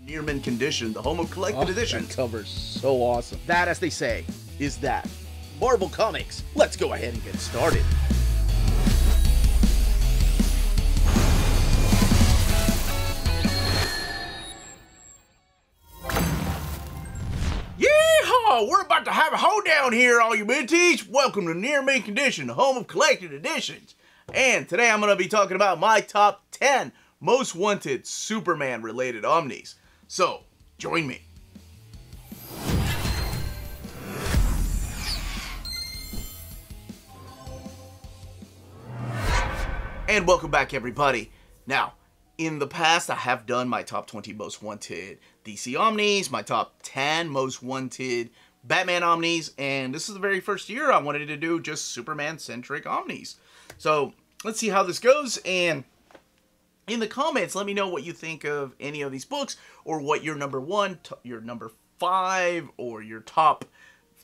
Near mint condition, the home of collected editions. That cover's so awesome. That, as they say, is that. Marvel Comics, let's go ahead and get started. Yeehaw! We're about to have a hoedown here, all you minties. Welcome to Near Mint Condition, the home of collected editions. And today I'm going to be talking about my top 10 most wanted Superman-related omnis. So, join me. And welcome back, everybody. Now, in the past, I have done my top 20 most wanted DC omnis, my top 10 most wanted Batman omnis, and this is the very first year I wanted to do just Superman-centric omnis. So, let's see how this goes, and in the comments, let me know what you think of any of these books, or what your number 1, your number 5, or your top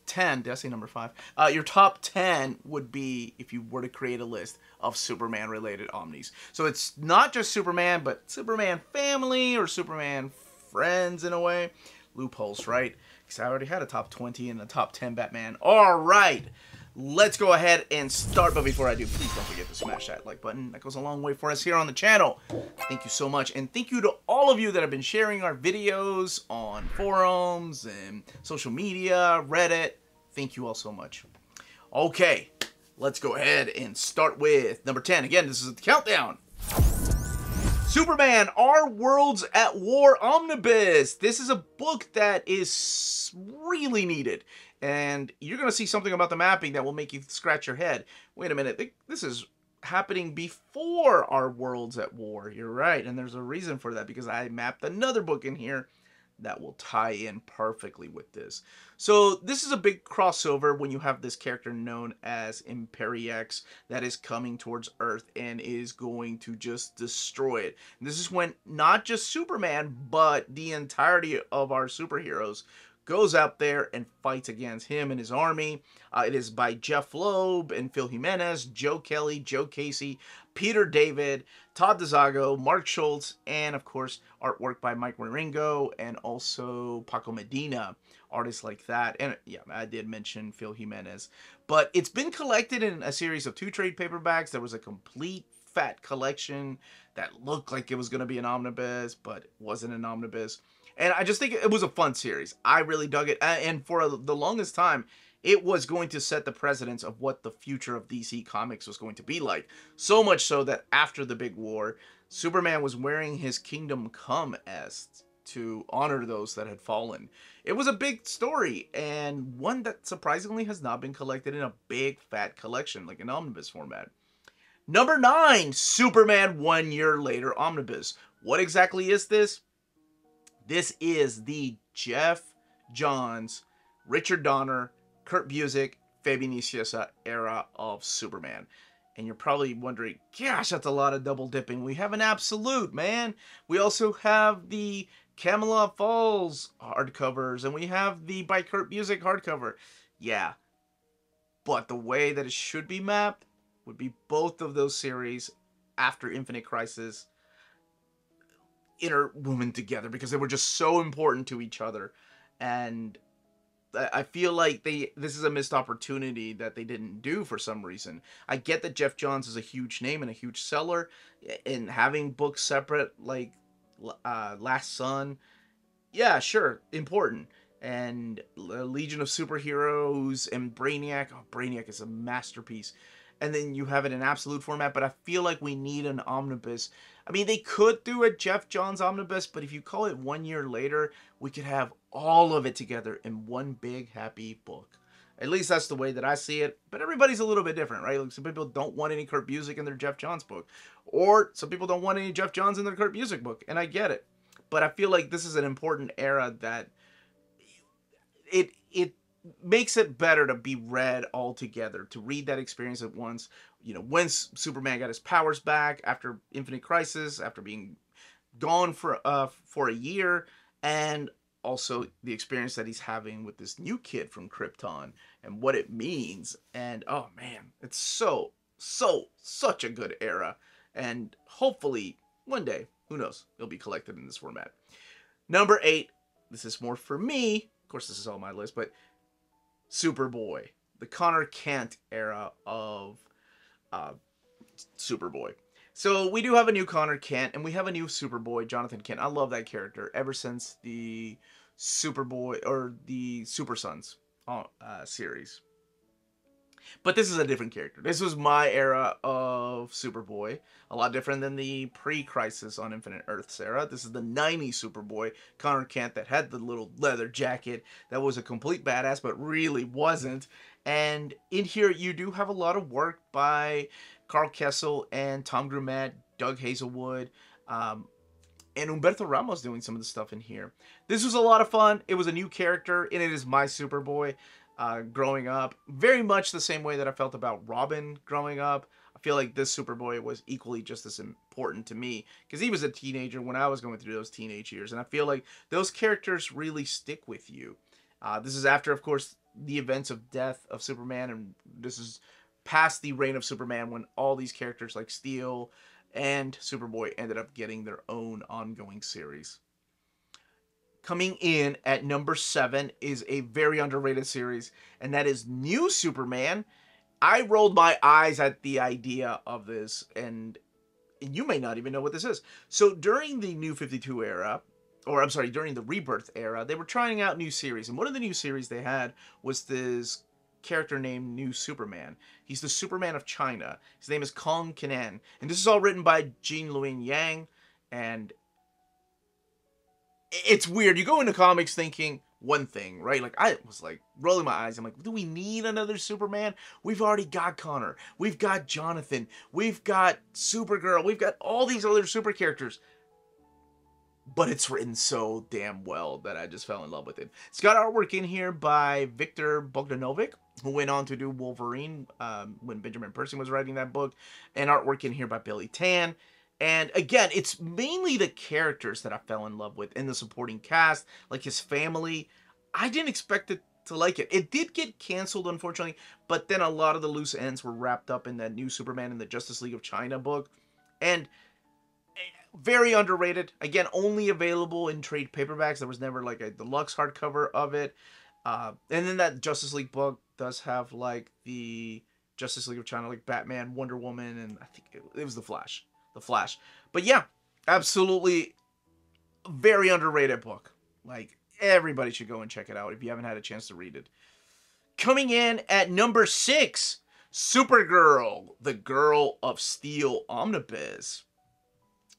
10, did I say number 5? Your top 10 would be if you were to create a list of Superman-related omnis. So it's not just Superman, but Superman family or Superman friends in a way. Loopholes, right? Because I already had a top 20 and a top 10 Batman. All right, let's go ahead and start. But before I do, please don't forget to smash that like button. That goes a long way for us here on the channel. Thank you so much. And thank you to all of you that have been sharing our videos on forums and social media, Reddit. Thank you all so much. Okay, let's go ahead and start with number 10. Again, this is the countdown. Superman, Our Worlds at War Omnibus. This is a book that is really needed. And you're going to see something about the mapping that will make you scratch your head. Wait a minute, this is happening before Our Worlds at War. You're right, and there's a reason for that, because I mapped another book in here that will tie in perfectly with this. So this is a big crossover when you have this character known as Imperiex that is coming towards Earth and is going to just destroy it. And this is when not just Superman, but the entirety of our superheroes goes out there and fights against him and his army. It is by Jeff Loeb and Phil Jimenez, Joe Kelly, Joe Casey, Peter David, Todd DeZago, Mark Schultz, and of course artwork by Mike Wieringo and also Paco Medina, artists like that. And yeah, I did mention Phil Jimenez. But it's been collected in a series of 2 trade paperbacks. There was a complete fat collection that looked like it was going to be an omnibus, but it wasn't an omnibus. And I just think it was a fun series. I really dug it. And for the longest time, it was going to set the precedence of what the future of DC Comics was going to be like. So much so that after the big war, Superman was wearing his Kingdom Come est to honor those that had fallen. It was a big story, and one that surprisingly has not been collected in a big fat collection, like an omnibus format. Number 9, Superman 1 Year Later Omnibus. What exactly is this? This is the Jeff Johns, Richard Donner, Kurt Busiek, Fabian Nicieza era of Superman. And you're probably wondering, gosh, that's a lot of double dipping. We have an absolute, man. We also have the Camelot Falls hardcovers, and we have the by Kurt Busiek hardcover. Yeah. But the way that it should be mapped would be both of those series after Infinite Crisis interwoven together, because they were just so important to each other. And I feel like this is a missed opportunity that they didn't do for some reason. I get that Jeff Johns is a huge name and a huge seller, and having books separate like Last Son, yeah, sure, important. And Legion of Superheroes and Brainiac. Oh, Brainiac is a masterpiece. And then you have it in absolute format, but I feel like we need an omnibus. I mean, they could do a Jeff Johns omnibus, but if you call it 1 year later, we could have all of it together in one big happy book. At least that's the way that I see it, but everybody's a little bit different, right? Like, some people don't want any Kurt Busiek in their Jeff Johns book, or some people don't want any Jeff Johns in their Kurt Busiek book, and I get it. But I feel like this is an important era that it makes it better to be read all together, to read that experience at once. You know, when Superman got his powers back after Infinite Crisis, after being gone for a year, and also the experience that he's having with this new kid from Krypton and what it means. And oh man, it's such a good era. And hopefully one day, who knows, it'll be collected in this format. Number 8, this is more for me. Of course, this is all my list, but Superboy, the Connor Kent era of uh, Superboy. So we do have a new Connor Kent, and we have a new Superboy, Jonathan Kent. I love that character ever since the Superboy or the Super Sons series. But this is a different character. This was my era of Superboy. A lot different than the pre-Crisis on Infinite Earths era. This is the 90s Superboy, Connor Kent, that had the little leather jacket that was a complete badass, but really wasn't. And in here, you do have a lot of work by Carl Kessel and Tom Grumet, Doug Hazelwood, and Humberto Ramos doing some of the stuff in here. This was a lot of fun. It was a new character, and it is my Superboy. Growing up, very much the same way that I felt about Robin growing up. I feel like this Superboy was equally just as important to me because he was a teenager when I was going through those teenage years, and I feel like those characters really stick with you. This is after, of course, the events of death of Superman, and this is past the reign of Superman when all these characters like Steel and Superboy ended up getting their own ongoing series. Coming in at number 7 is a very underrated series, and that is New Superman. I rolled my eyes at the idea of this, and you may not even know what this is. So during the New 52 era, or I'm sorry, during the Rebirth era, they were trying out new series, and one of the new series they had was this character named New Superman. He's the Superman of China. His name is Kong Kenan, and this is all written by Jean Luen Yang, and it's weird. You go into comics thinking one thing, right? Like, I was like rolling my eyes. I'm like, do we need another Superman? We've already got Connor. We've got Jonathan. We've got Supergirl. We've got all these other super characters. But it's written so damn well that I just fell in love with it. It's got artwork in here by Victor Bogdanovic, who went on to do Wolverine when Benjamin Percy was writing that book, and artwork in here by Billy Tan. And again, it's mainly the characters that I fell in love with in the supporting cast, like his family. I didn't expect it to like it. It did get canceled, unfortunately, but then a lot of the loose ends were wrapped up in that New Superman in the Justice League of China book. And very underrated. Again, only available in trade paperbacks. There was never like a deluxe hardcover of it. And then that Justice League book does have like the Justice League of China, like Batman, Wonder Woman, and I think it was The Flash. But yeah, absolutely very underrated book. Like, everybody should go and check it out if you haven't had a chance to read it. Coming in at number 6, Supergirl, the Girl of Steel Omnibus.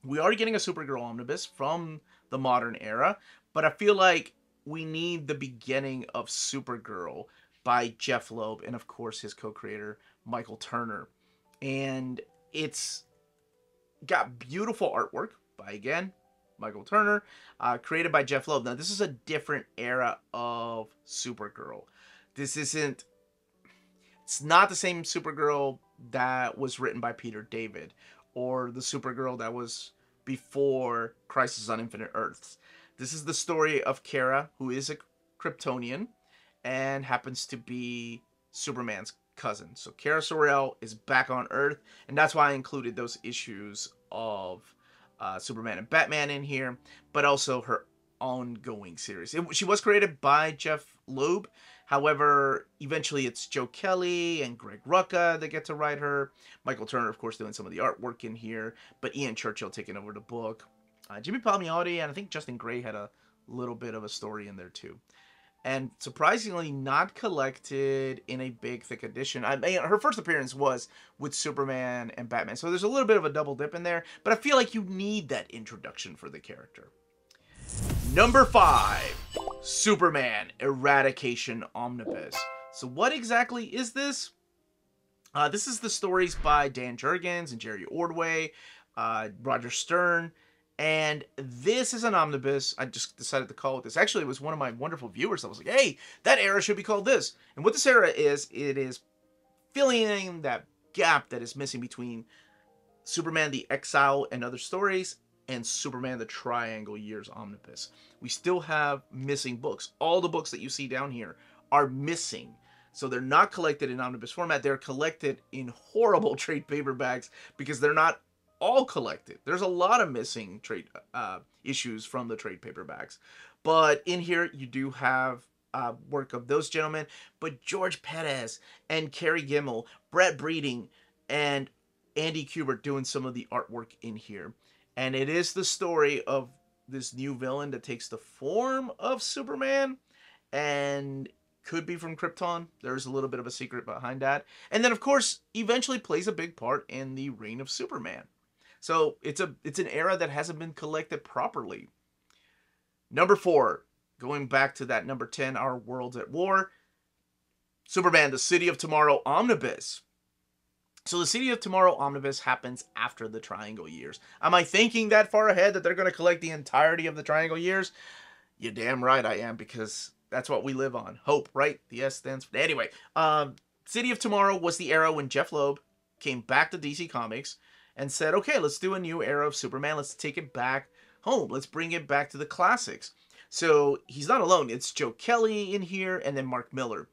We are getting a Supergirl Omnibus from the modern era, but I feel like we need the beginning of Supergirl by Jeff Loeb and, of course, his co-creator, Michael Turner. And it's got beautiful artwork by, again, Michael Turner, created by Jeff Loeb. Now, this is a different era of Supergirl. It's not the same Supergirl that was written by Peter David, or the Supergirl that was before Crisis on Infinite Earths. This is the story of Kara, who is a Kryptonian, and happens to be Superman's cousin. So Kara Zor-El is back on Earth, and that's why I included those issues of Superman and Batman in here, but also her ongoing series. She was created by Jeff Loeb. However, eventually it's Joe Kelly and Greg Rucka that get to write her. Michael Turner, of course, doing some of the artwork in here, but Ian Churchill taking over the book. Jimmy Palmiotti, and I think Justin Gray had a little bit of a story in there too. And surprisingly not collected in a big, thick edition. I mean, her first appearance was with Superman and Batman, so there's a little bit of a double dip in there, but I feel like you need that introduction for the character. Number 5, Superman Eradication Omnibus. So what exactly is this? This is the stories by Dan Jurgens and Jerry Ordway, Roger Stern, and this is an omnibus. I just decided to call it this. Actually, it was one of my wonderful viewers that was like, hey, that era should be called this. And what this era is, it is filling in that gap that is missing between Superman the Exile and Other Stories and Superman the Triangle Years Omnibus. We still have missing books. All the books that you see down here are missing. So they're not collected in omnibus format. They're collected in horrible trade paperbacks because they're not all collected. There's a lot of missing trade issues from the trade paperbacks. But in here, you do have work of those gentlemen. But George Perez and Kerry Gimmel, Brett Breeding, and Andy Kubert doing some of the artwork in here. And it is the story of this new villain that takes the form of Superman and could be from Krypton. There's a little bit of a secret behind that. And then, of course, eventually plays a big part in the reign of Superman. So it's an era that hasn't been collected properly. Number 4, going back to that number 10, Our World's at War, Superman, The City of Tomorrow Omnibus. So the City of Tomorrow Omnibus happens after the Triangle Years. Am I thinking that far ahead that they're going to collect the entirety of the Triangle Years? You're damn right I am, because that's what we live on. Hope, right? The S stands for... Anyway, City of Tomorrow was the era when Jeff Loeb came back to DC Comics and said, okay, let's do a new era of Superman. Let's take it back home. Let's bring it back to the classics. So he's not alone. It's Joe Kelly in here and then Mark Miller.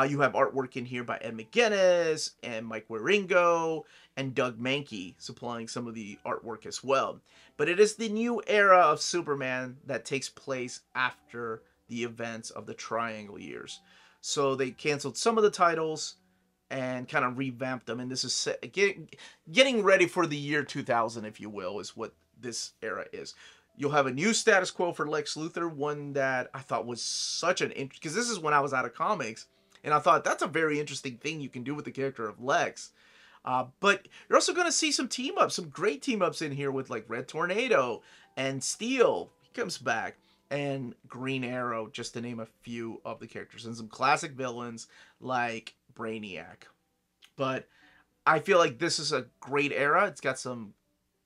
You have artwork in here by Ed McGuinness and Mike Wieringo and Doug Mahnke supplying some of the artwork as well. But it is the new era of Superman that takes place after the events of the Triangle Years. So they canceled some of the titles and kind of revamped them. And this is getting ready for the year 2000, if you will, is what this era is. You'll have a new status quo for Lex Luthor, one that I thought was such an interesting... Because this is when I was out of comics. And I thought, that's a very interesting thing you can do with the character of Lex. But you're also going to see some team-ups, some great team-ups in here with like Red Tornado and Steel. He comes back. And Green Arrow, just to name a few of the characters. And some classic villains like Brainiac. But I feel like this is a great era. It's got some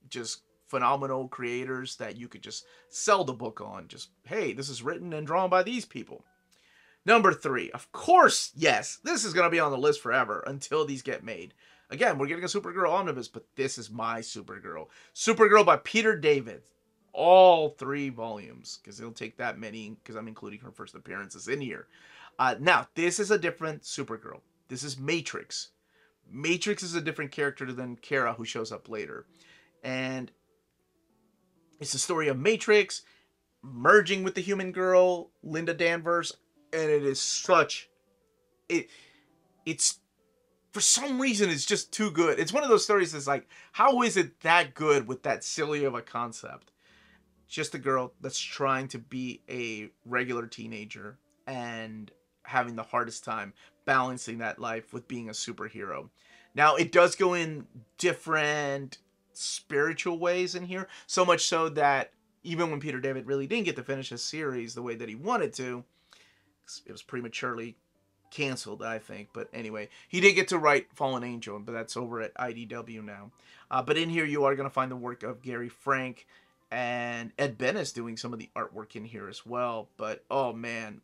just phenomenal creators that you could just sell the book on. Just, hey, this is written and drawn by these people. Number 3, of course, yes, this is going to be on the list forever until these get made. Again, we're getting a Supergirl Omnibus, but this is my Supergirl. Supergirl by Peter David. All 3 volumes, because it'll take that many, because I'm including her first appearances in here. Now, this is a different Supergirl. This is Matrix. Matrix is a different character than Kara, who shows up later. And it's the story of Matrix merging with the human girl, Linda Danvers. And it is such... It's... For some reason, it's just too good. It's one of those stories that's like, how is it that good with that silly of a concept? Just a girl that's trying to be a regular teenager and having the hardest time balancing that life with being a superhero. Now, it does go in different spiritual ways in here. So much so that even when Peter David really didn't get to finish his series the way that he wanted to, it was prematurely canceled, I think. But anyway, he did get to write Fallen Angel, but that's over at IDW now. But in here, you are going to find the work of Gary Frank and Ed Bennis doing some of the artwork in here as well. But, oh man,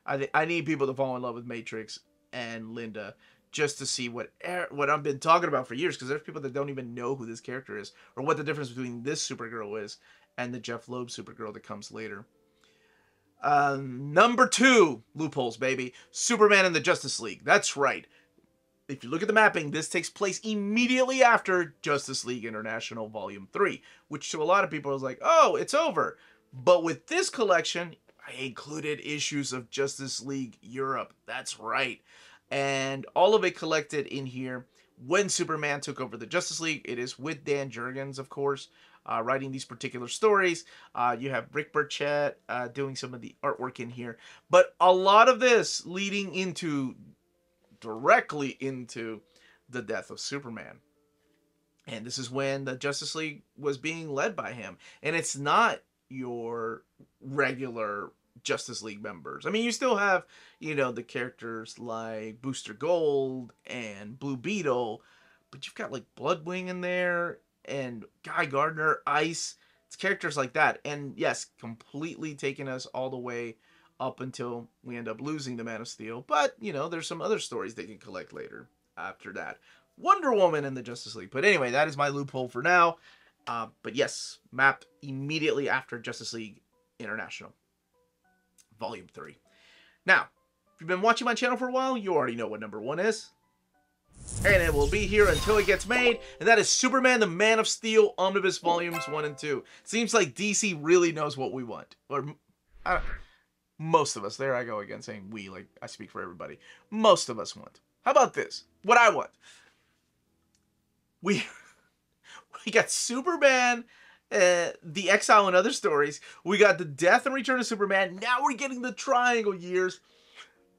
I need people to fall in love with Matrix and Linda just to see what I've been talking about for years, because there's people that don't even know who this character is or what the difference between this Supergirl is and the Jeff Loeb Supergirl that comes later. Number 2, loopholes, baby. Superman and the Justice League. That's right. If you look at the mapping, this takes place immediately after Justice League International Volume 3, which to a lot of people is like, oh, it's over. But with this collection, I included issues of Justice League Europe. That's right. And all of it collected in here when Superman took over the Justice League. It is with Dan Jurgens, of course, writing these particular stories. You have Rick Burchett doing some of the artwork in here. But a lot of this leading directly into the death of Superman. And this is when the Justice League was being led by him. And it's not your regular Justice League members. I mean, you still have, the characters like Booster Gold and Blue Beetle, but you've got like Bloodwing in there and Guy Gardner, Ice. It's characters like that. And yes, completely taking us all the way up until we end up losing the Man of Steel. But, there's some other stories they can collect later after that. Wonder Woman and the Justice League. But anyway, that is my loophole for now. But yes, mapped immediately after Justice League International, Volume 3. Now, if you've been watching my channel for a while, you already know what number 1 is. And it will be here until it gets made, and that is Superman the Man of Steel Omnibus Volumes 1 and 2. Seems like DC really knows what we want. Or, most of us. There I go again saying we, like I speak for everybody. Most of us want. How about this? What I want. We got Superman, The Exile and Other Stories. We got the Death and Return of Superman. Now we're getting the Triangle Years.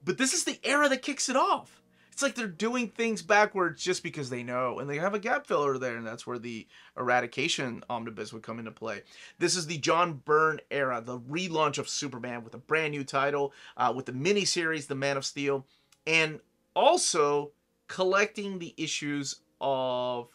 But this is the era that kicks it off. It's like they're doing things backwards just because they know. And they have a gap filler there, and that's where the Eradication Omnibus would come into play. This is the John Byrne era, the relaunch of Superman with a brand new title, with the miniseries, The Man of Steel, and also collecting the issues of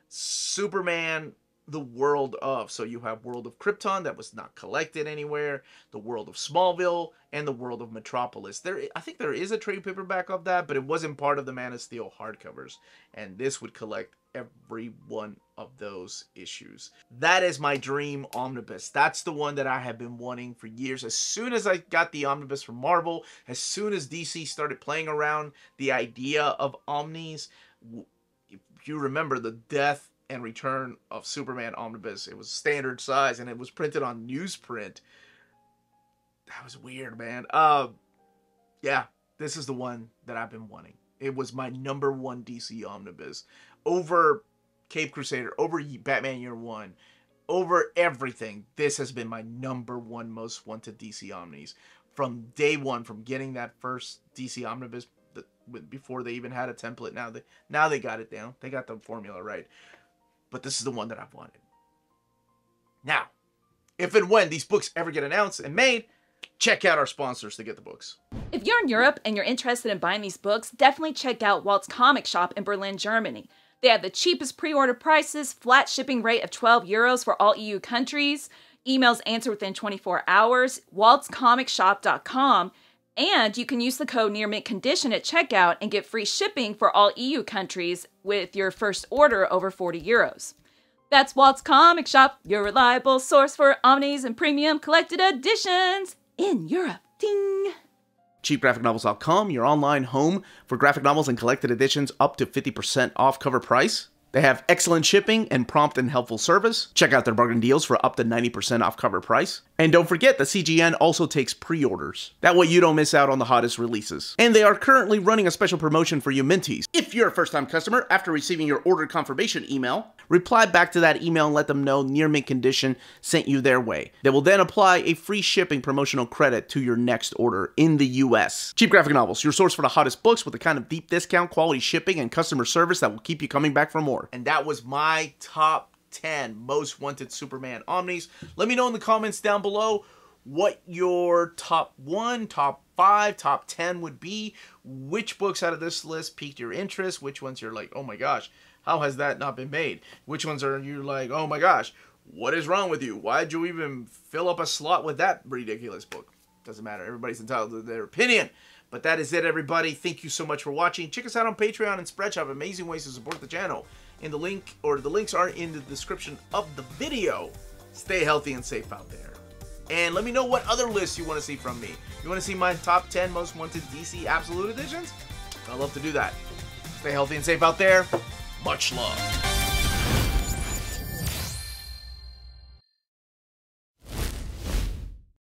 Superman, the World of. So you have World of Krypton that was not collected anywhere, the World of Smallville, and the World of Metropolis. I think there is a trade paperback of that, but it wasn't part of the Man of Steel hardcovers. And this would collect every one of those issues. That is my dream omnibus. That's the one that I have been wanting for years. As soon as I got the omnibus from Marvel, as soon as DC started playing around the idea of omnis, if you remember the Death and Return of Superman Omnibus, it was standard size and it was printed on newsprint. That was weird, man. Yeah, this is the one that I've been wanting. It was my #1 DC Omnibus. Over Cape Crusader, over Batman Year One, over everything. This has been my #1 most wanted DC Omnis. From day one, from getting that first DC Omnibus, before they even had a template. Now they got it down. They got the formula right. But this is the one that I've wanted. Now, if and when these books ever get announced and made, check out our sponsors to get the books. If you're in Europe and you're interested in buying these books, definitely check out Walt's Comic Shop in Berlin, Germany. They have the cheapest pre-order prices, flat shipping rate of €12 for all EU countries, emails answered within 24 hours, waltscomicshop.com, and you can use the code nearmintcondition at checkout and get free shipping for all EU countries with your first order over €40. That's Walt's Comic Shop, your reliable source for omnis and premium collected editions in Europe. Ding! CheapGraphicNovels.com, your online home for graphic novels and collected editions up to 50% off cover price. They have excellent shipping and prompt and helpful service. Check out their bargain deals for up to 90% off cover price. And don't forget that CGN also takes pre-orders. That way you don't miss out on the hottest releases. And they are currently running a special promotion for you Minties. If you're a first-time customer, after receiving your order confirmation email, reply back to that email and let them know Near Mint Condition sent you their way. They will then apply a free shipping promotional credit to your next order in the US. Cheap Graphic Novels, your source for the hottest books with the kind of deep discount, quality shipping, and customer service that will keep you coming back for more. And that was my top 10 most wanted Superman Omnis. Let me know in the comments down below what your top 1, top 5, top 10 would be. Which books out of this list piqued your interest? Which ones you're like, oh my gosh, how has that not been made? Which ones are you like, oh my gosh, what is wrong with you? Why'd you even fill up a slot with that ridiculous book? Doesn't matter. Everybody's entitled to their opinion. But that is it, everybody. Thank you so much for watching. Check us out on Patreon and Spreadshirt. Amazing ways to support the channel. In the link, or the links are in the description of the video. Stay healthy and safe out there. And let me know what other lists you want to see from me. You want to see my top 10 most wanted DC Absolute Editions? I'd love to do that. Stay healthy and safe out there. Much love.